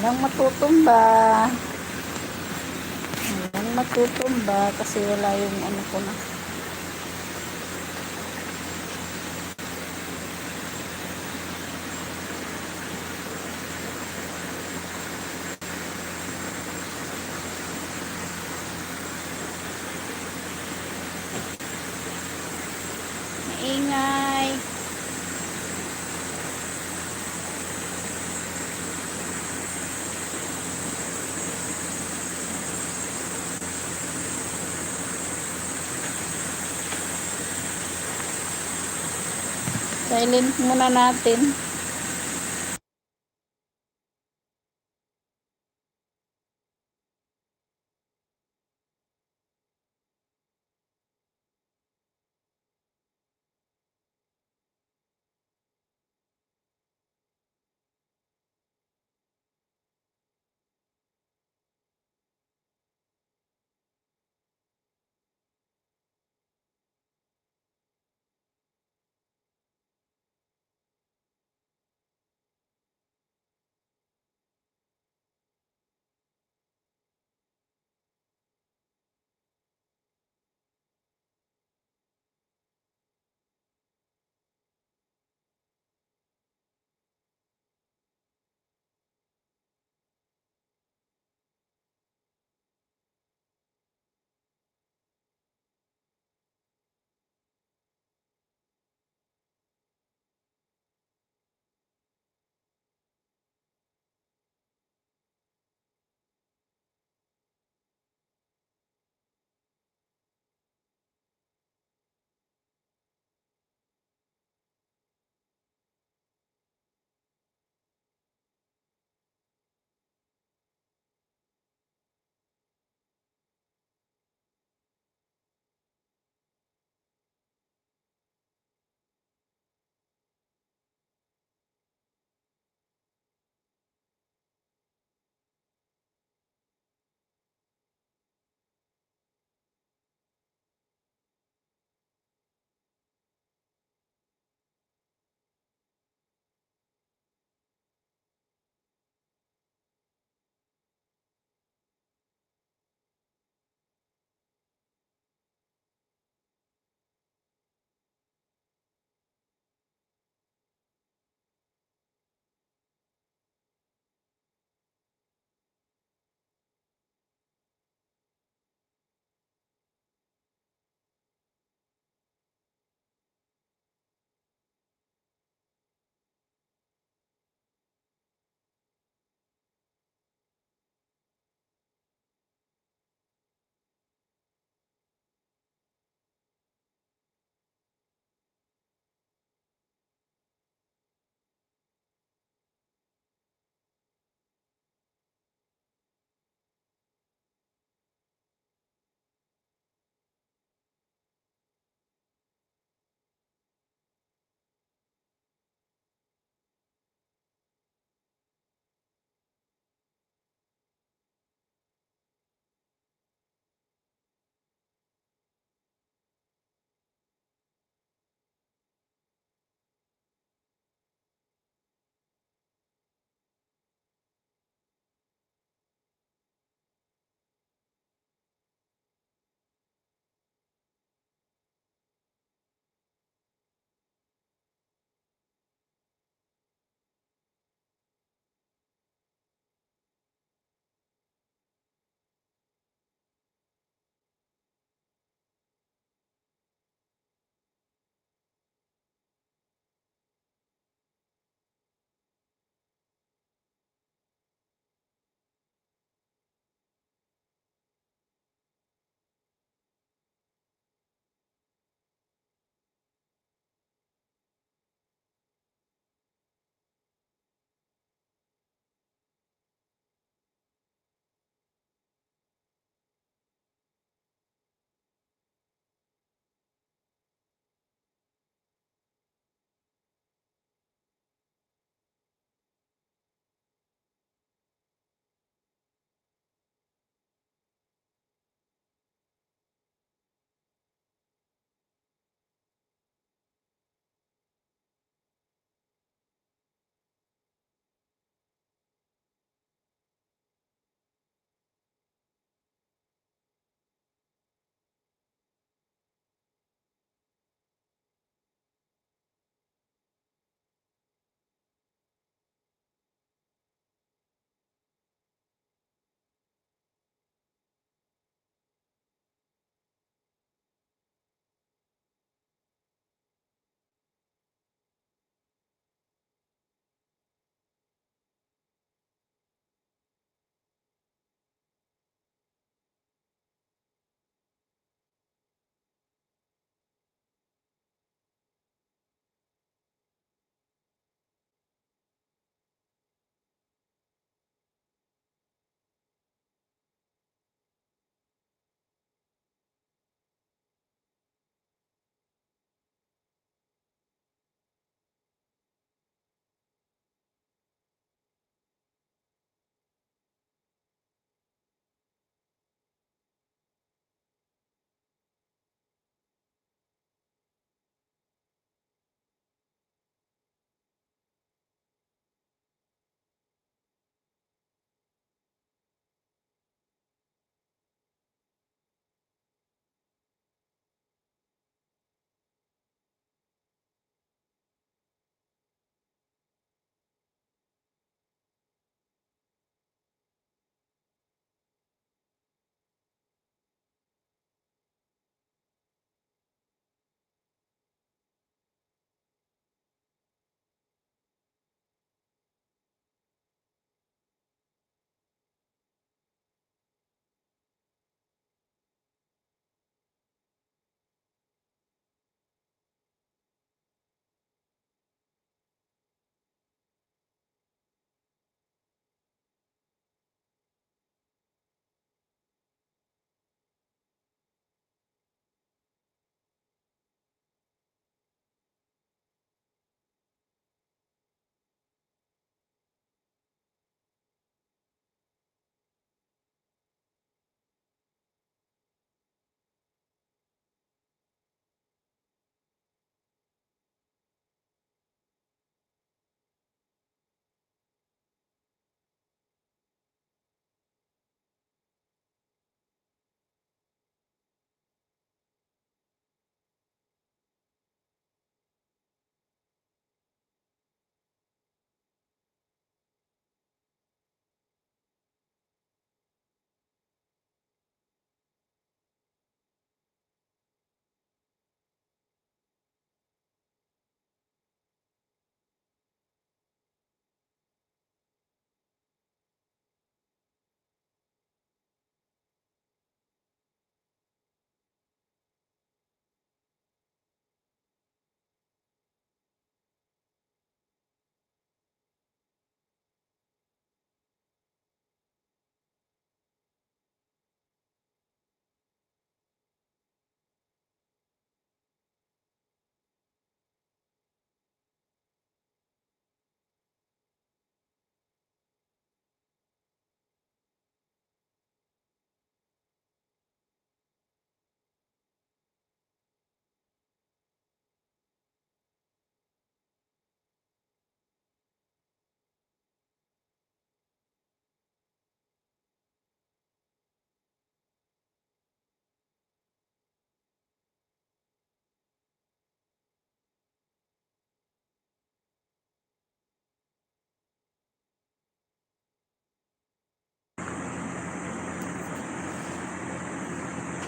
Walang matutumba. Walang matutumba kasi wala yung ano ko na. Maingay. Silent muna natin.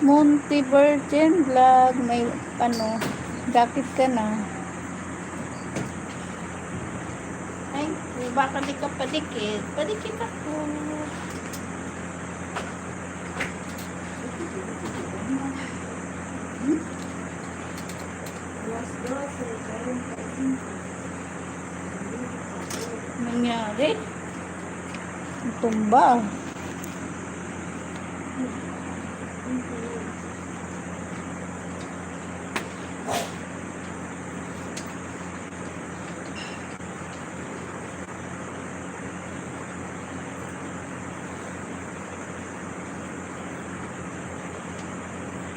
Monty Virgin Vlog. May ano, jacket ka na. Ay, baka di ka padikit. Padikit ako. Nangyari? Tumba.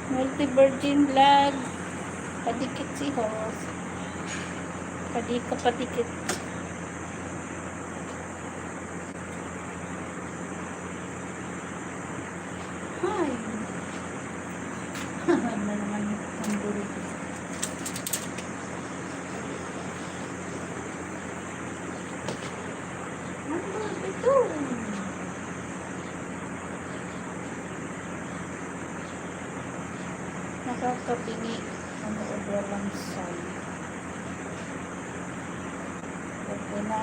Multi Virgin Vlog. Padikit si host. Padikit. Hi. Ano naman ang duro. Ano ito? Nakakapingi ang overlang sound. Okay na.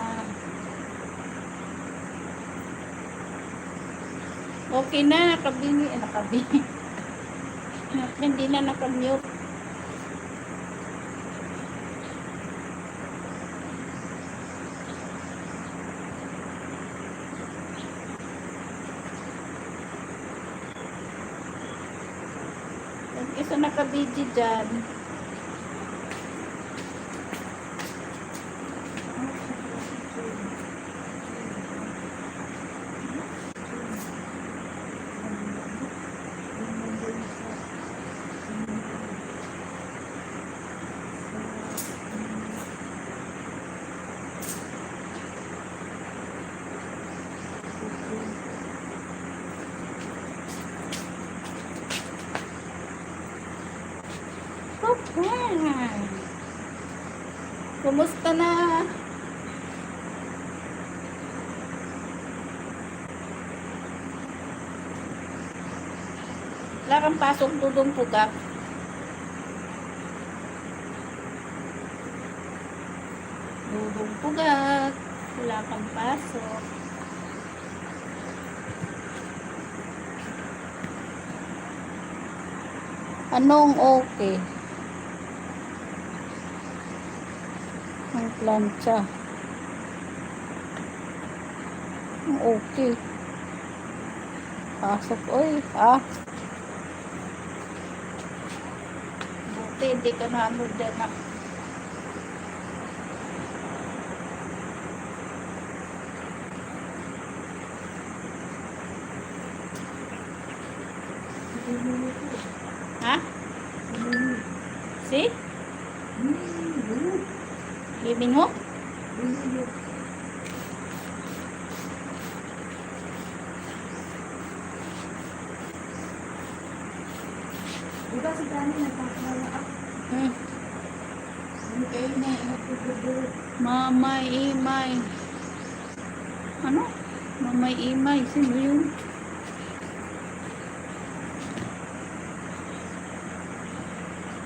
Okay na, nakabingi. Nakabingi. Hindi na nakamute. Yung isa nakabidyo dyan. Okay. Kumusta na? Wala kang pasok dudong pugak. Dudong pugak. Wala kang pasok. Anong okay? Ang plancha. Ang okay. Pasok. Oy, ah. Buti, hindi ka na ano dyan na. Ha? See? Living ho? Diba si Dani nagpapala ako? Okay na, Mamay Imay. Ano? Mamay Imay. Sino yun?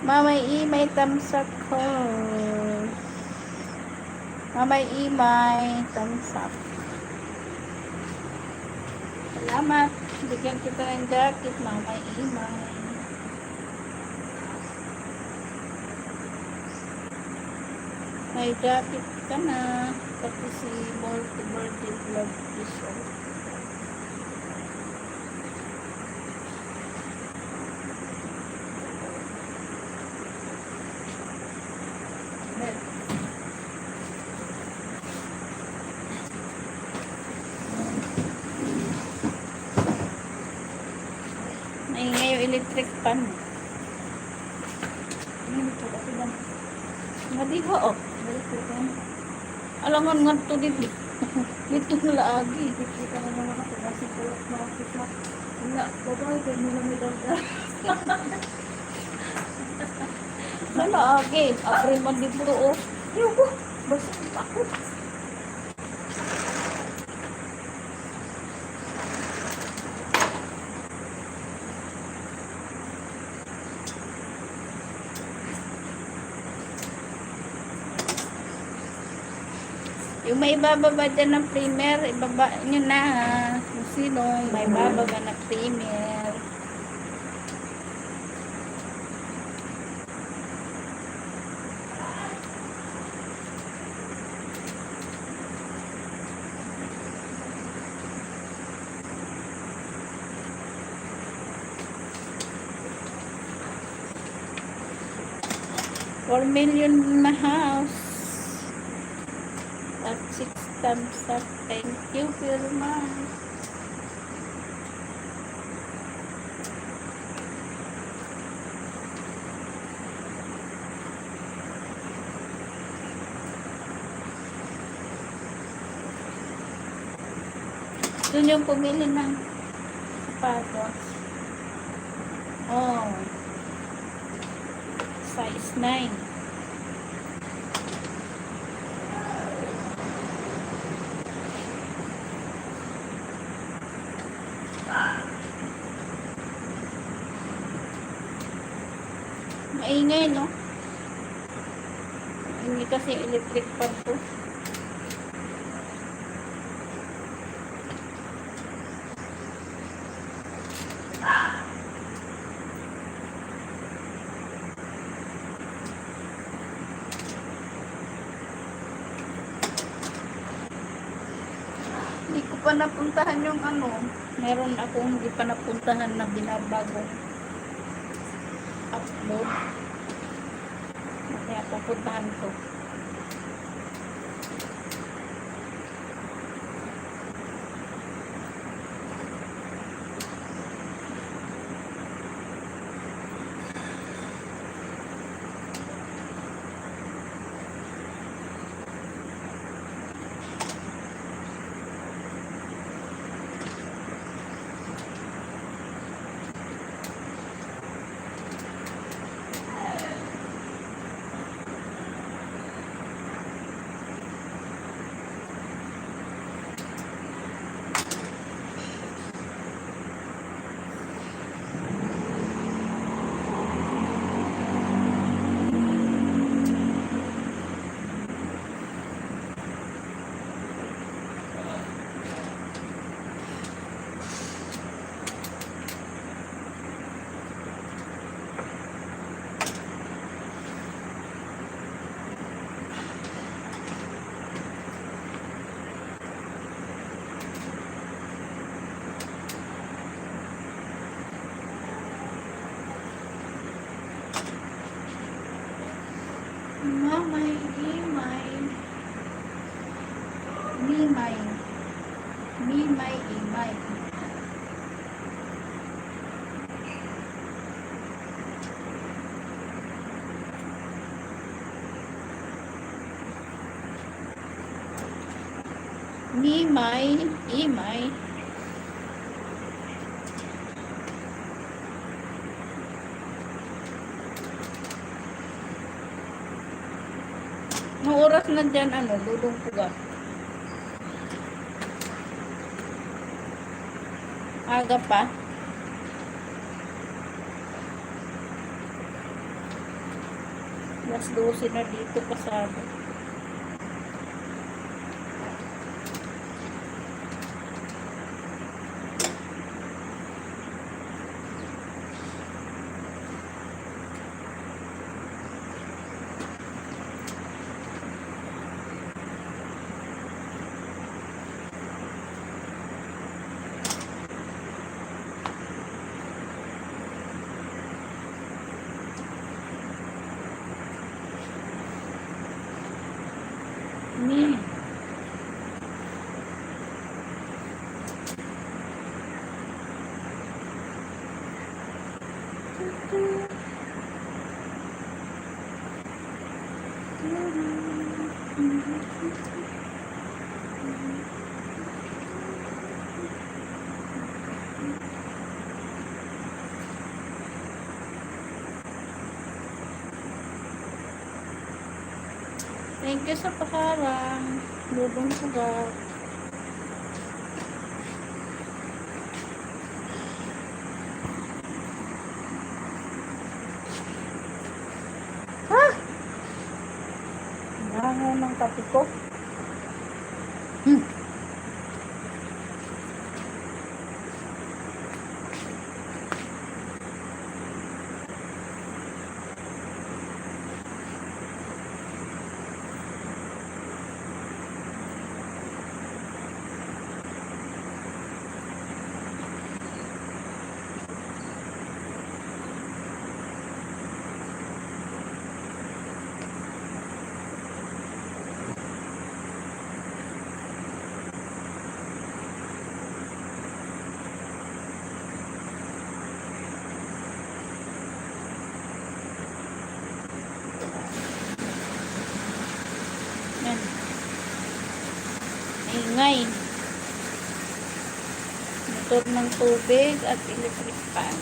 Mamay Imay tamsak ko. Mamay Imay tamsak. Salamat. Bigyan kita ng jacket, Mamay Imay. May jacket ka na. Pati si Multi Virgin Vlog t-shirt. Naingay yung electric pan. Madiha oh. Alangan nga ito dito. Dito na laagi. kita na naman ako kasi kulot na ako sa wala, babae kayo nila may dagdag. Sa laagi. Apre man dito oh. Ayoko, basta ako. Yung may bababa dyan ng primer, ibaba nyo na ha. Kung sino may bababa na primer. $4 million na house. At 6 thumbs up. Thank you very much. Doon yung pumili ng sapatos. Oh. Size 9. Maingay, no? Hindi kasi electric fan to. Hindi ko pa napuntahan yung ano. Meron akong hindi pa napuntahan na binabagong upload. Kaya pupuntahan ko. Mamay, imay. Mimay. Mimay, imay. Mimay, imay. Ang oras na dyan, ano, dudong puga. Aga pa. Alas 12 na dito pasado. Ni. Thank you sa pakarang. Dudong puga. Ha? Nangaw ng kape ko. Hmm. Yan. Ingay. Motor ng tubig at electric fan.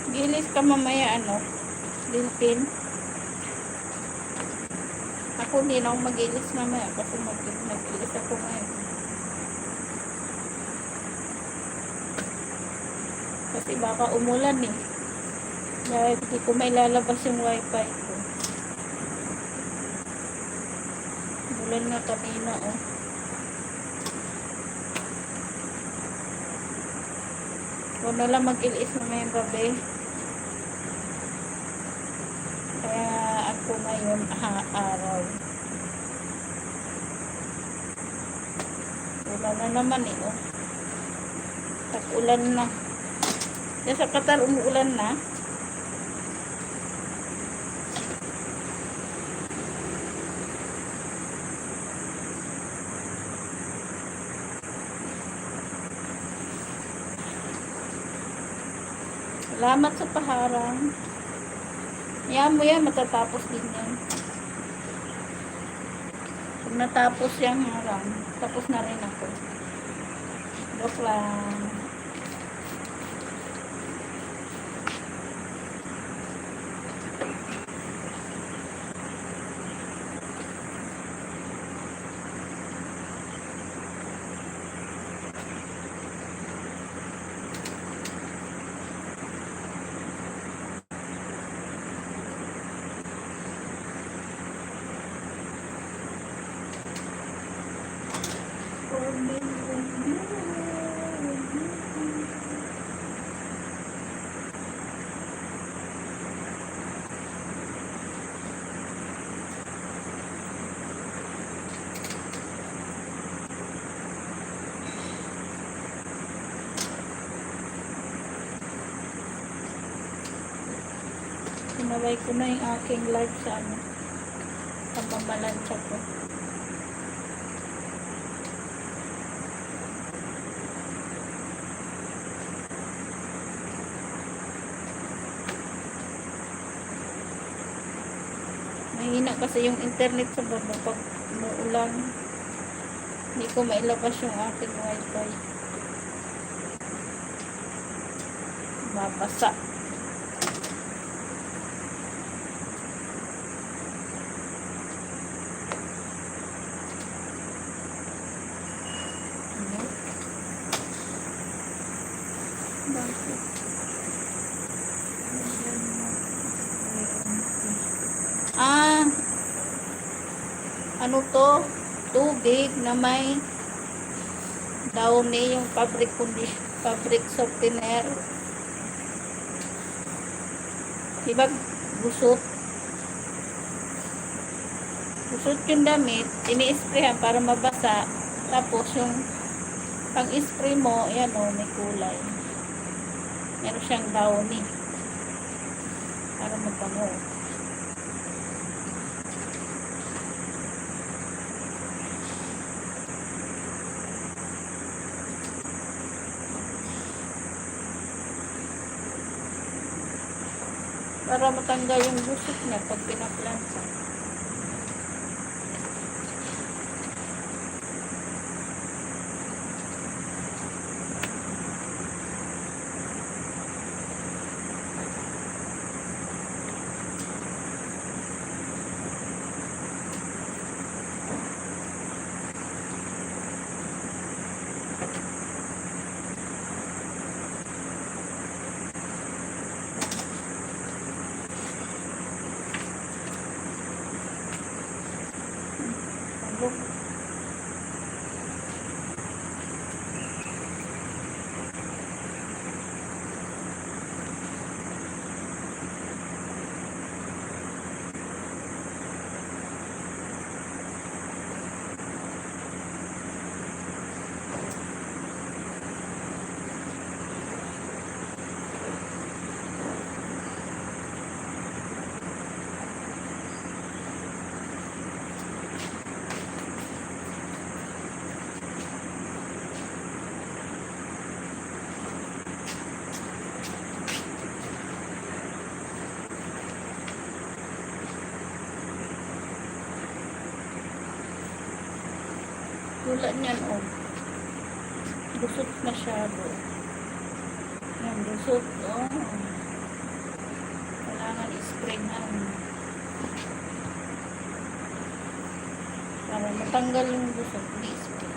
Gilis ka mamaya, ano, Lilpin. Ako hindi na ako mag-ilis mamaya kasi mag-ilis ako ngayon. Kasi baka umulan eh. Dahil hindi ko may lalabas yung wifi ko. Umulan nga kanina, oh. Huwag na lang mag-ilis mamaya yung gabi. Kaya ako ngayon, araw. Ulan na naman eh, oh. Tag-ulan na. Kaya sa Qatar, umuulan na. Salamat sa paharang. Yan mo yan, matatapos din yan. Pag natapos yung harang, tapos na rin ako. Joke lang. Sinaway ko na yung aking live sa ano, sa pamalansya ko. Mahina kasi yung internet sa baba pag umuulan. Hindi ko mailabas yung aking wifi. Babasa. Bakit? Ano to? Tubig na may downy yung fabric softener. Diba gusot? Gusot yung damit, ini-sprayan para mabasa. Tapos yung Pag spray mo, ayan o, may kulay. Meron siyang downy. Para mabango. Para matanggal yung busok niya pag pinaplansa. Look. Tulad niyan, oh. Busot masyado. Yan, busot, oh. Kailangan i-spray na. Para matanggal yung busot, i-spray.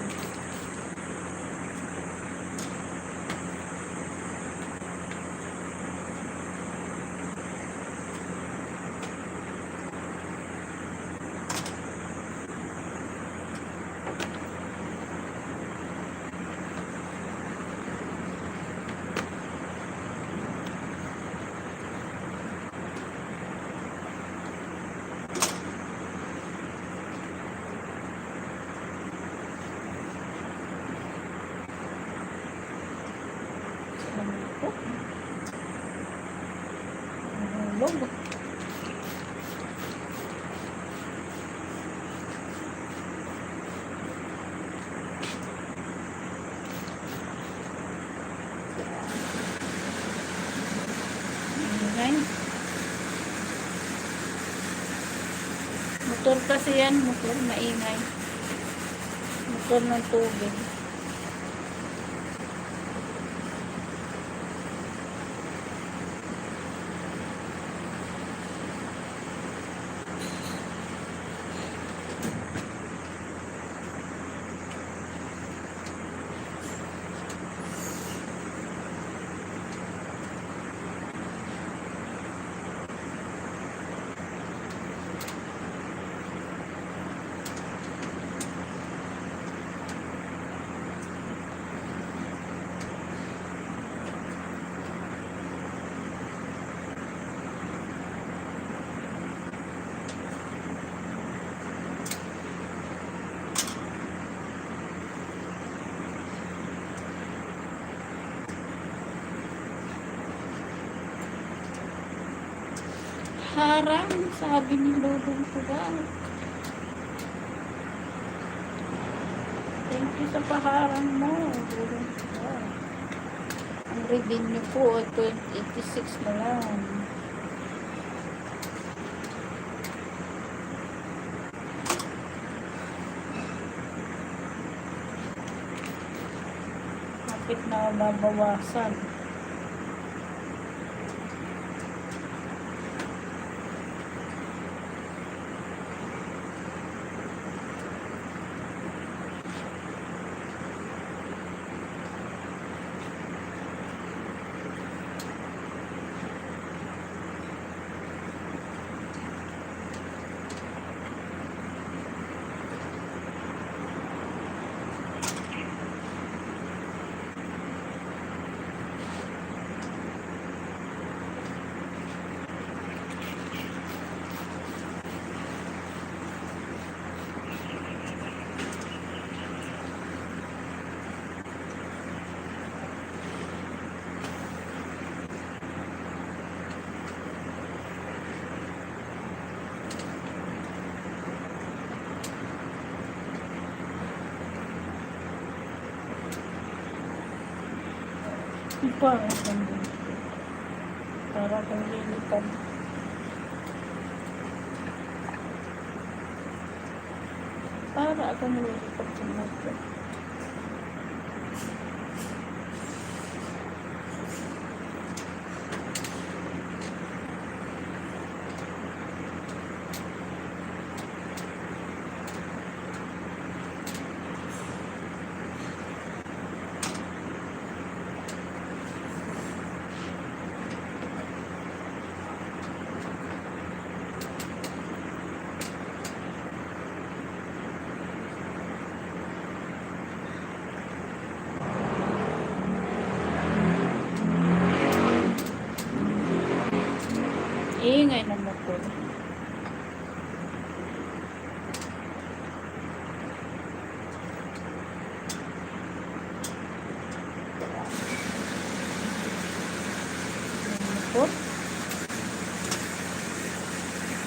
Logo. Ayan. Motor kasi yan, motor maingay. Motor ng tubig. Harang, sabi ni Lodong Tugal. Thank you sa paharang mo, Lodong Tugal. Ang revenue ko ay 86 na lang. Kapit na mabawasan. Ang pangit lang din. Para kang lilipad. Para kang lilipad sa mata. Ingay ng motor. Motor?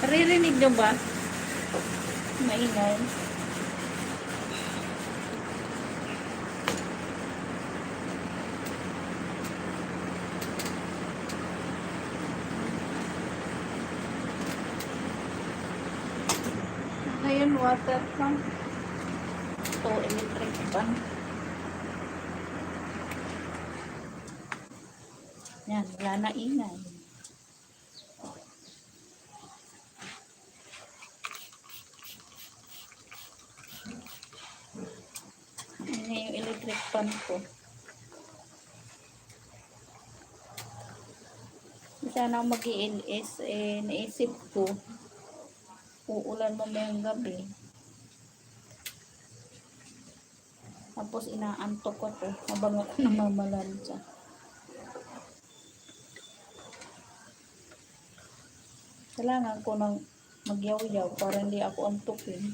Naririnig nyo ba? Maingay. Ngayon, water pump. Ito, electric pan. Yan, wala na ingay. Yan yung electric pan ko. Sana mag-i-LS, naisip ko, uulan mamayang gabi. Tapos inaantok ko to, habang ako namamalansya. Kailangan ko nang magyaw-yaw para hindi ako antukin.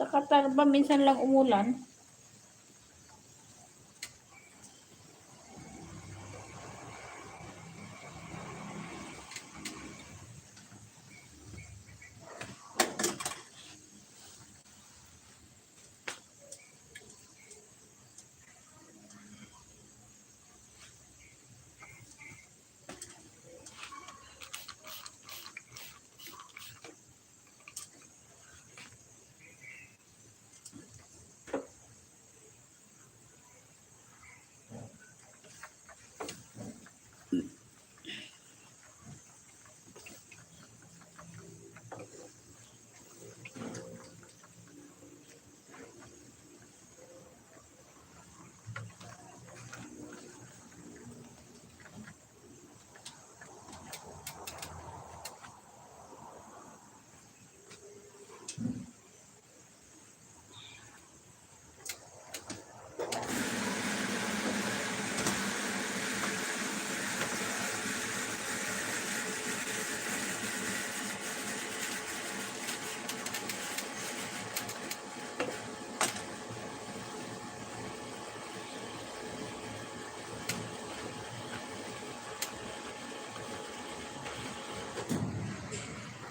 Sa Qatar ba minsan lang umulan?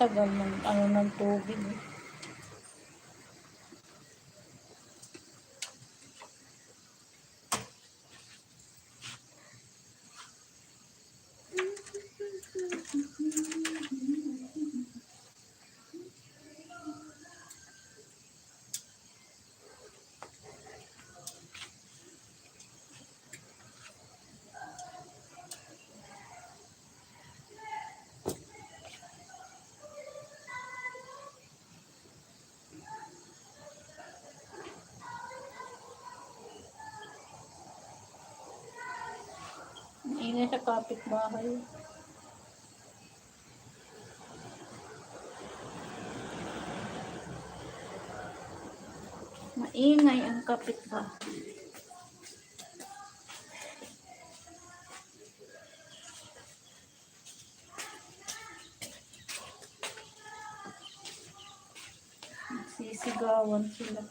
Tagal ng ng tubig. Ingay sa kapitbahay. Maingay ang kapitbahay. Sisigawan sila.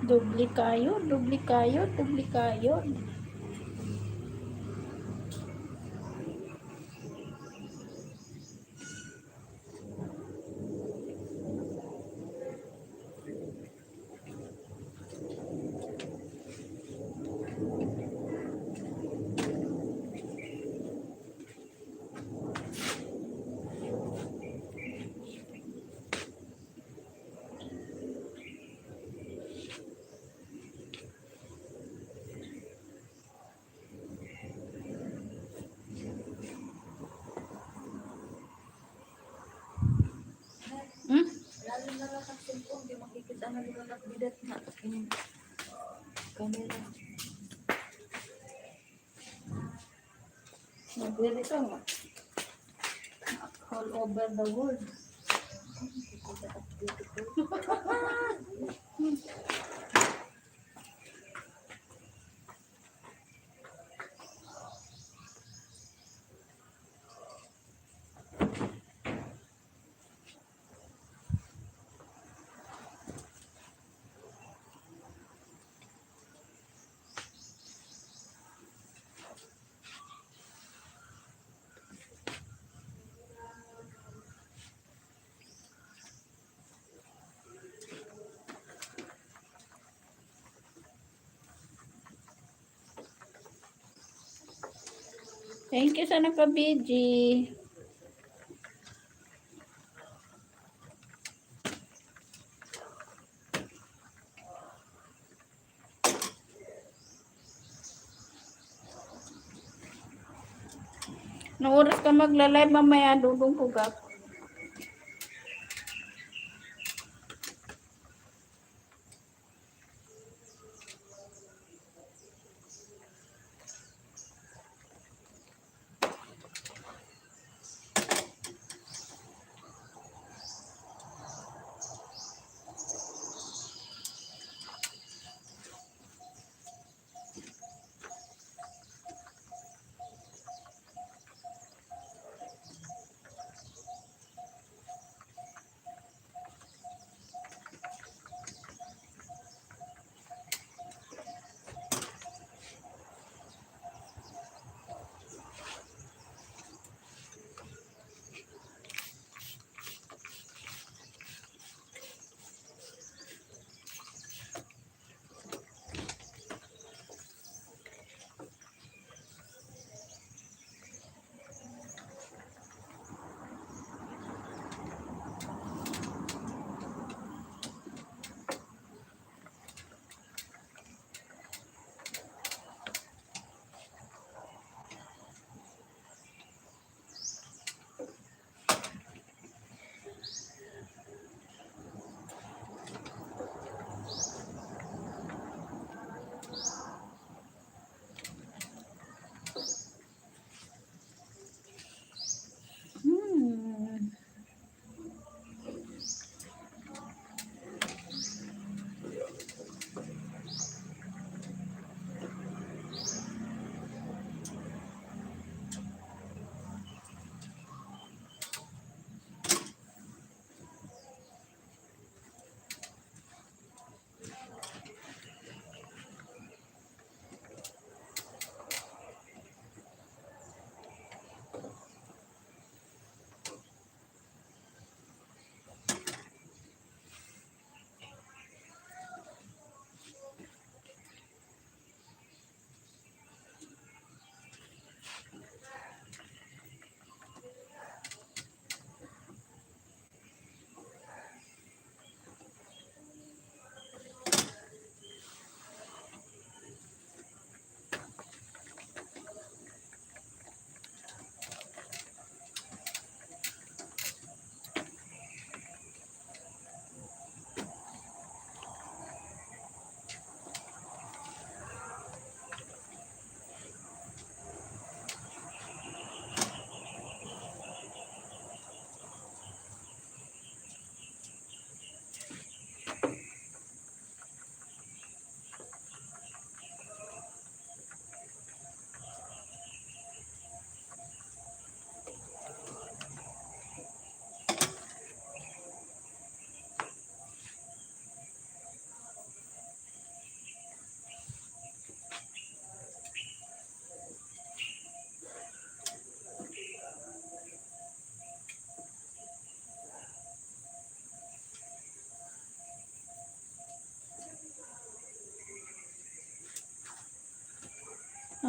Doble kayo, doble kayo, doble kayo. Hmm? Lalo na lang ang cellphone, di makikita na nila na bidat na yung camera. Nagdiri ka mo. All over the world. Thank you sa naka-BG. Nung oras ka magla-live mamaya, dudong pugak.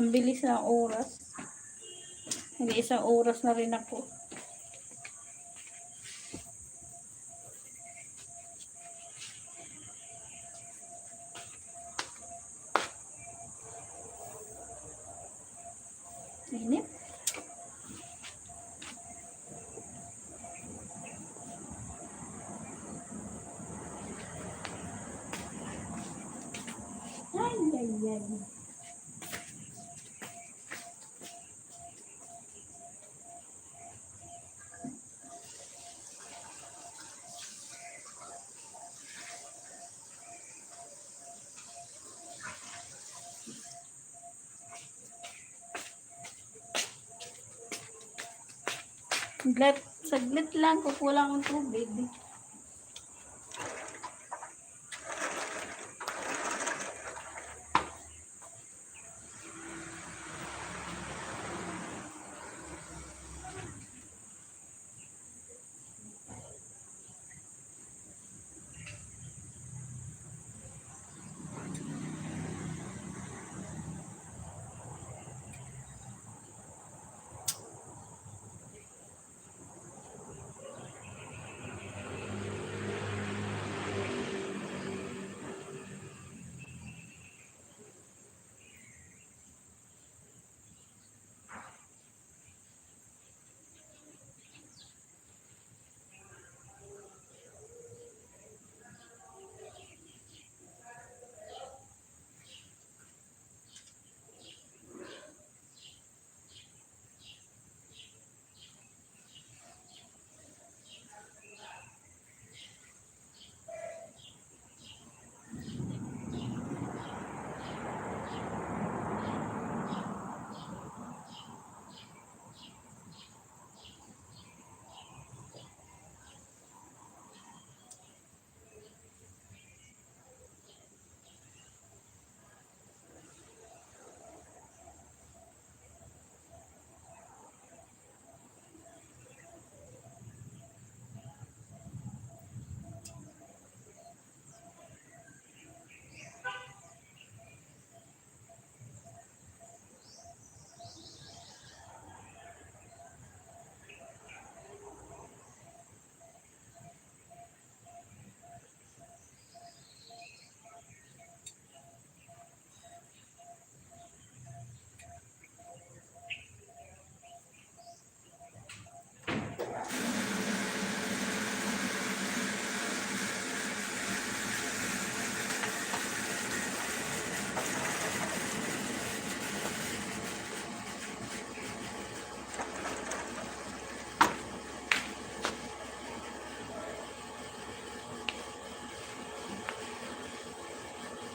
Ang bilis ng oras. Hindi isang oras na rin ako. Inip. Ay, ay, ay. Saglit lang, kukulang ang tubig.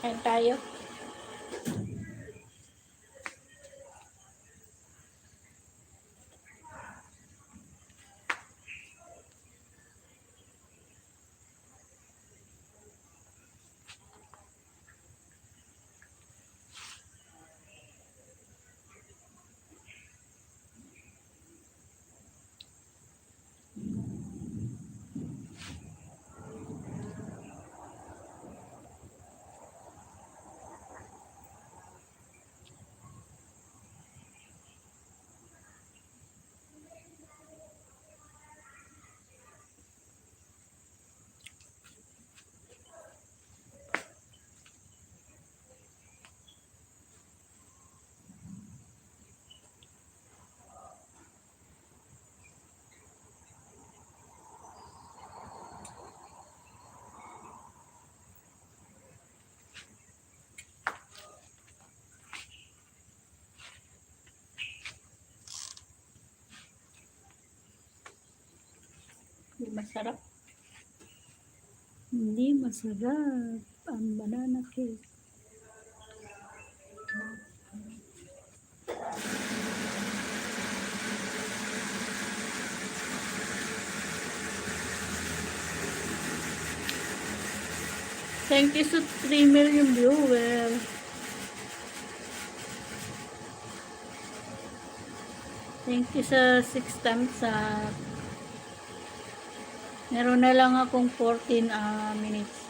Kain tayo. Hindi masarap. Hindi masarap ang banana cake. Thank you sa 3 million viewers. Thank you sa 6 times up. Meron na lang akong 14 minutes.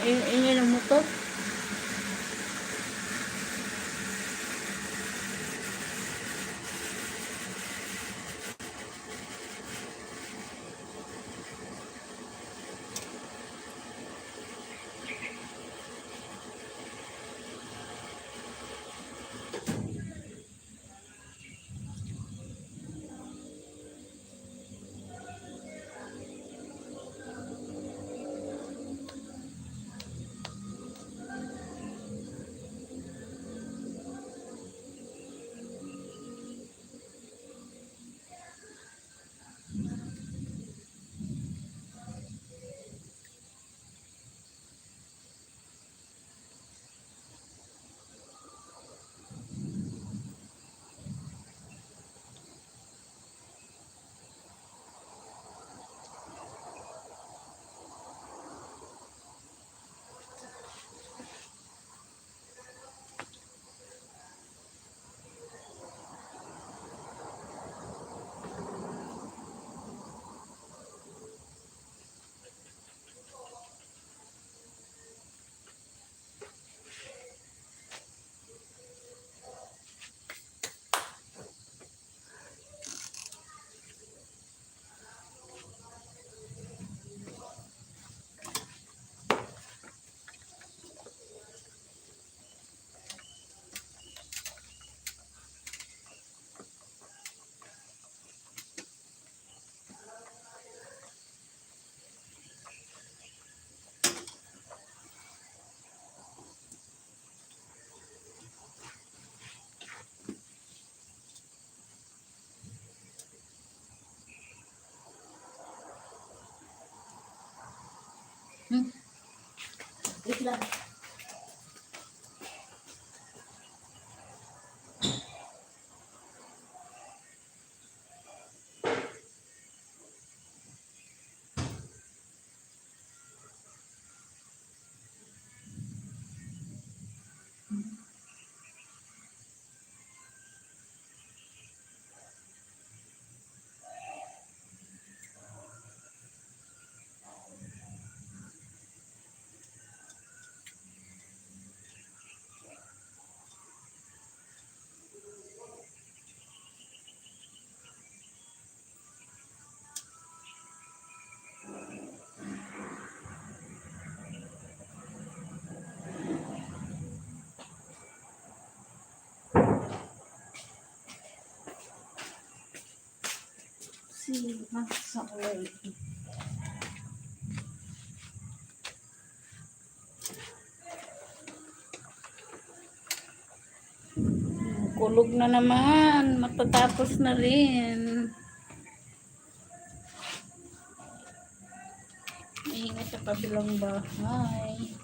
ingay ng motor. Wait lang. Masaway. Kulog na naman. Matatapos na rin. Ingat sa kabilang bahay.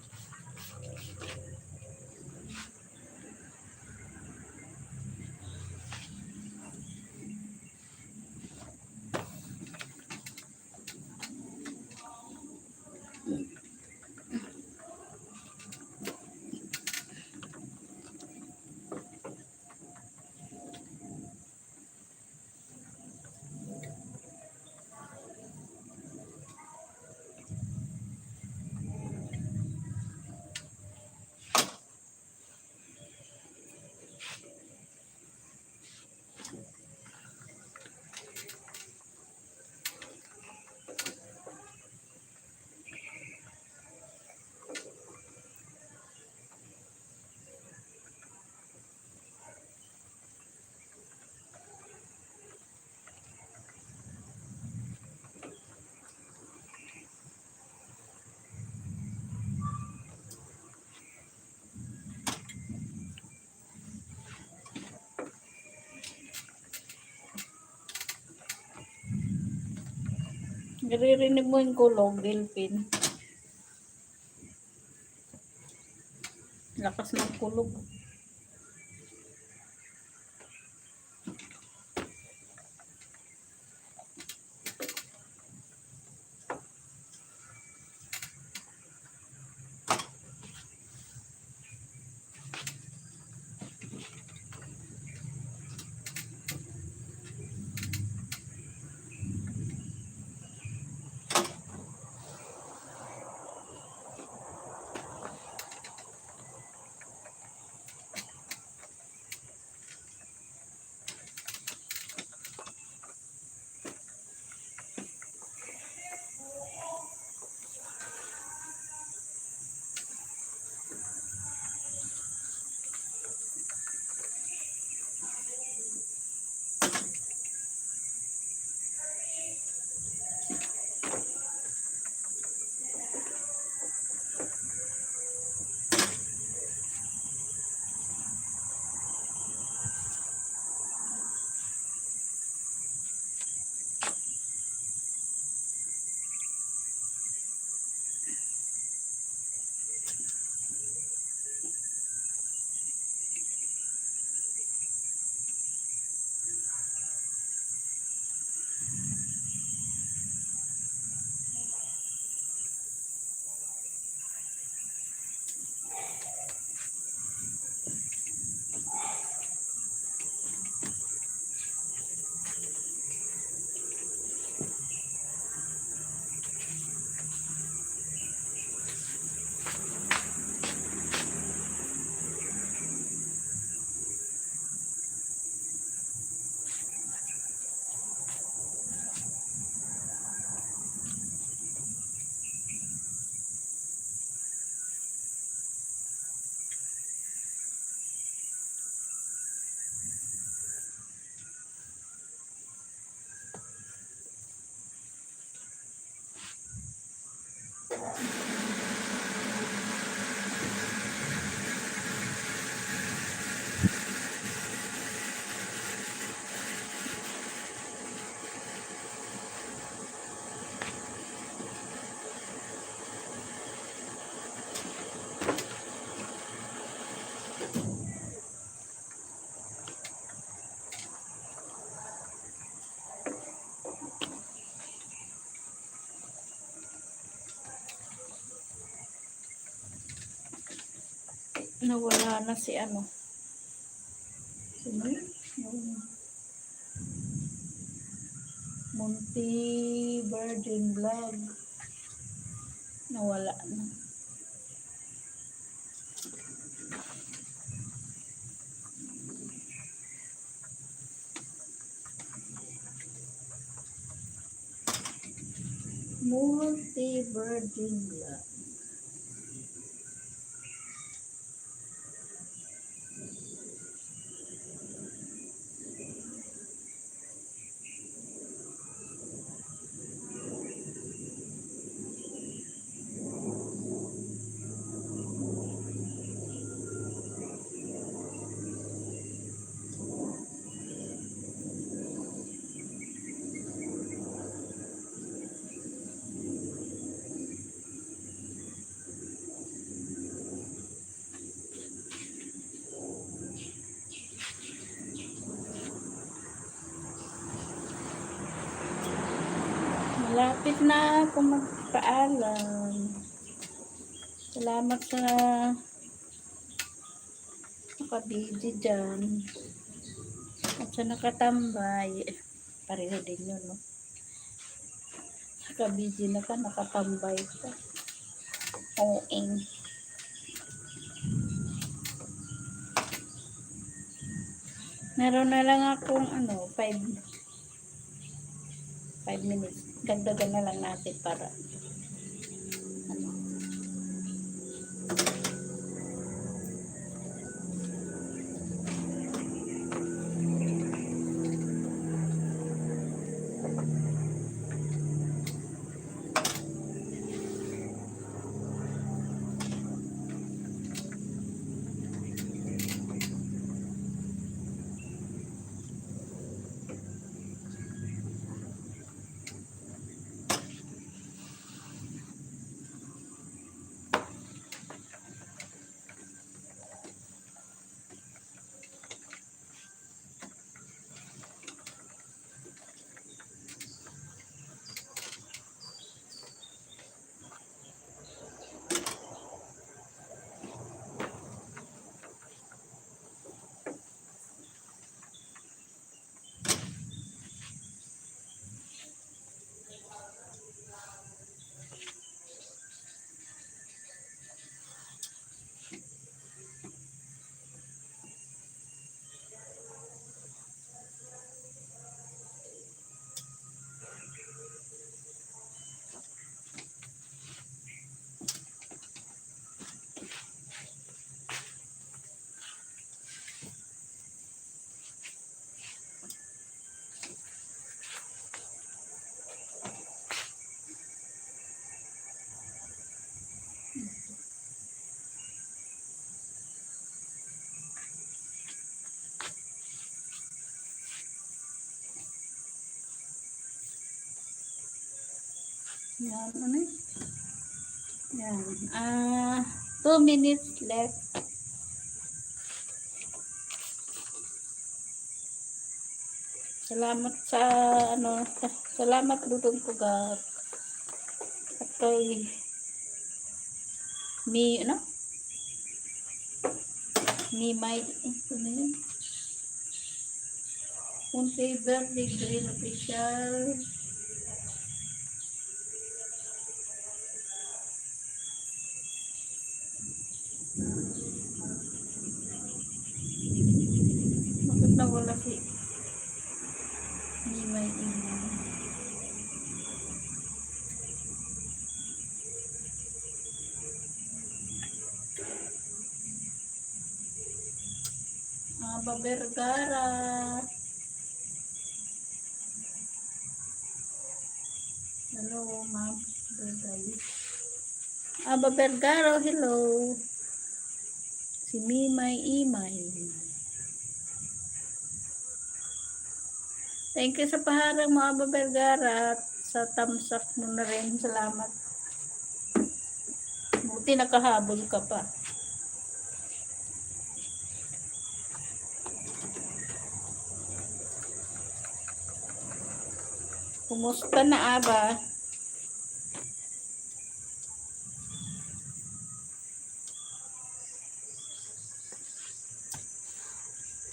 Naririnig mo yung kulog, Delphin. Lakas ng kulog. Nawala na si ano. Sino yun? Yung Monty Virgin Vlog. Nawala na. Monty Virgin Vlog. Malapit na ako magpaalam. Salamat sa nakabidyo dyan. At sa nakatambay. Pareho din yun, no? Nakabidyo na ka, nakatambay ka. Oing. Meron na lang akong 5 minutes. Dagdagan na lang natin para ano. Yan, ano yun? Yan. 2 minutes left. Salamat sa salamat Dudong Pugar. At kay Mi May ano yun? Monty Verde Green Official. Bakit nawala si Mi May email? Vergara. Hello, ma'am. Vergara, hello. Si Mimay Imay. Thank you sa paharang mga Vergara at sa thumbs up mo na rin. Salamat. Buti nakahabol ka pa. Kumusta na Aba?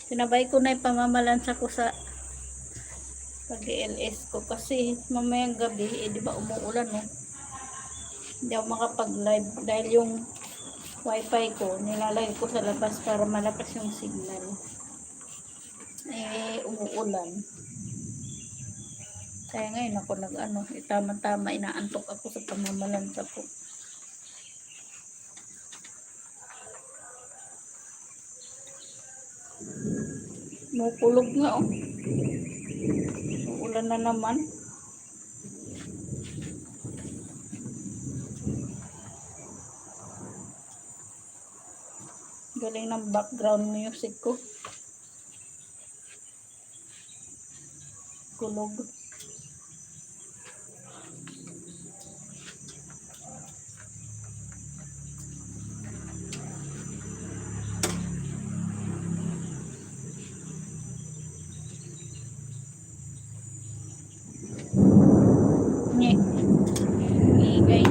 Sinabay ko na yung pamamalansa ko sa pag-DLS ko kasi mamayang gabi, di ba umuulan, no? Hindi ako makapag-live dahil yung wifi ko, nilalagay ko sa labas para malakas yung signal. Umuulan. Kaya ngayon ako tama-tama, inaantok ako sa pamamalansa ko. Mukulog nga, oh. Uulan na naman. Galing ng background music ko. Kulog. Nye. Ingay.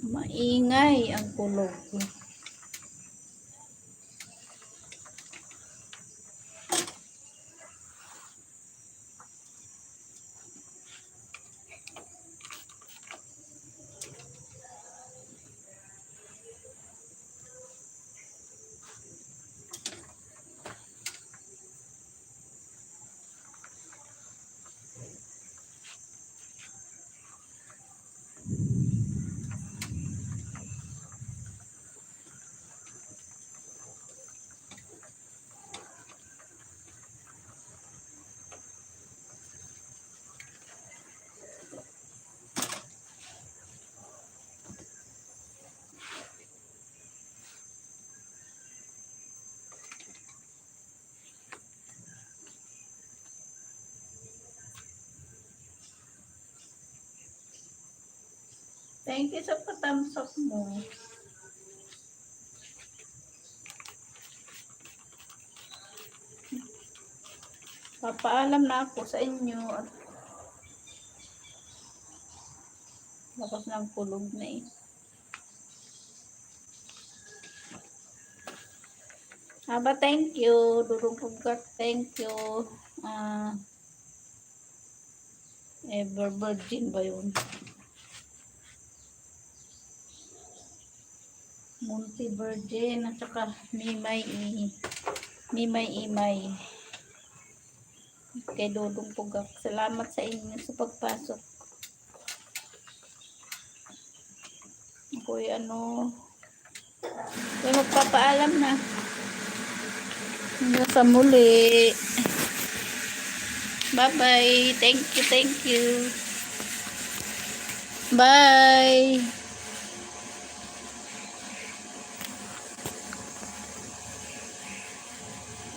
Maingay ang kulog. Thank you sa pa-thumbs up mo. Papaalam na ako sa inyo at lakas ng kulog na eh. Aba, thank you. Durong pugat, thank you. Ever Virgin ba yun? Munti Virgin at saka Mimay Imay kay Dudong Pugak. Salamat sa inyo sa pagpasok. Ako'y magpapaalam na. Hanggang sa muli. Bye-bye. Thank you. Bye.